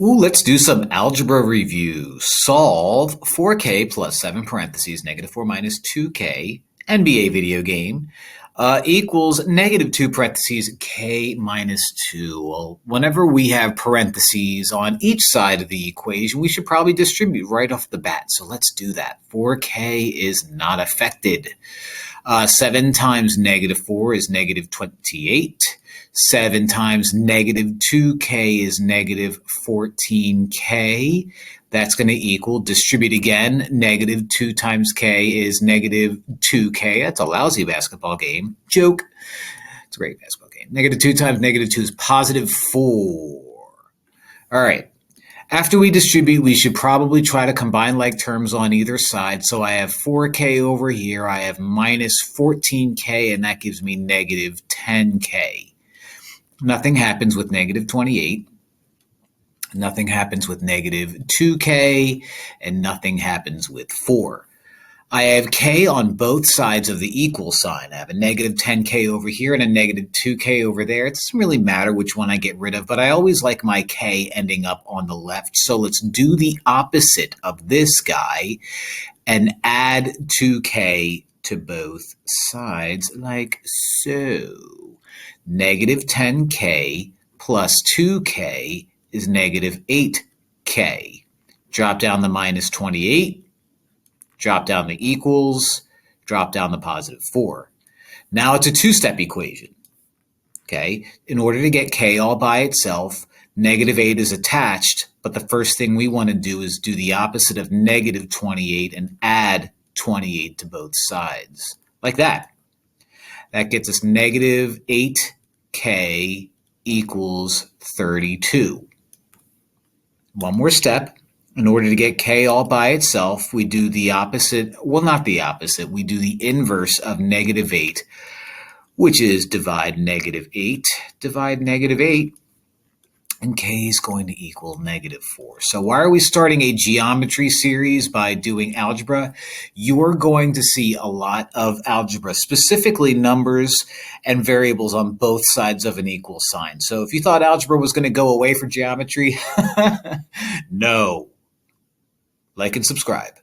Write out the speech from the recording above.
Ooh, let's do some algebra review. Solve 4k plus 7 parentheses, negative 4 minus 2k, NBA video game, equals negative 2 parentheses, k minus 2. Well, whenever we have parentheses on each side of the equation, we should probably distribute right off the bat. So let's do that. 4k is not affected. 7 times negative 4 is negative 28. 7 times negative 2k is negative 14k. That's going to equal, distribute again, negative 2 times k is negative 2k. That's a lousy basketball game. Joke. It's a great basketball game. Negative 2 times negative 2 is positive 4. All right. After we distribute, we should probably try to combine like terms on either side. So I have 4k over here. I have minus 14k, and that gives me negative 10k. Nothing happens with negative 28. Nothing happens with negative 2k, and nothing happens with 4. I have k on both sides of the equal sign. I have a negative 10k over here and a negative 2k over there. It doesn't really matter which one I get rid of, but I always like my k ending up on the left. So let's do the opposite of this guy and add 2k to both sides like so. Negative 10k plus 2k is negative 8k. Drop down the minus 28. Drop down the equals, drop down the positive 4. Now it's a two-step equation. Okay, in order to get k all by itself, negative 8 is attached, but the first thing we want to do is do the opposite of negative 28 and add 28 to both sides, like that. That gets us negative 8k equals 32. One more step. In order to get k all by itself, we do the opposite, well, not the opposite, we do the inverse of negative 8, which is divide negative 8, and k is going to equal negative 4. So why are we starting a geometry series by doing algebra? You are going to see a lot of algebra, specifically numbers and variables on both sides of an equal sign. So if you thought algebra was going to go away for geometry, no. Like and subscribe.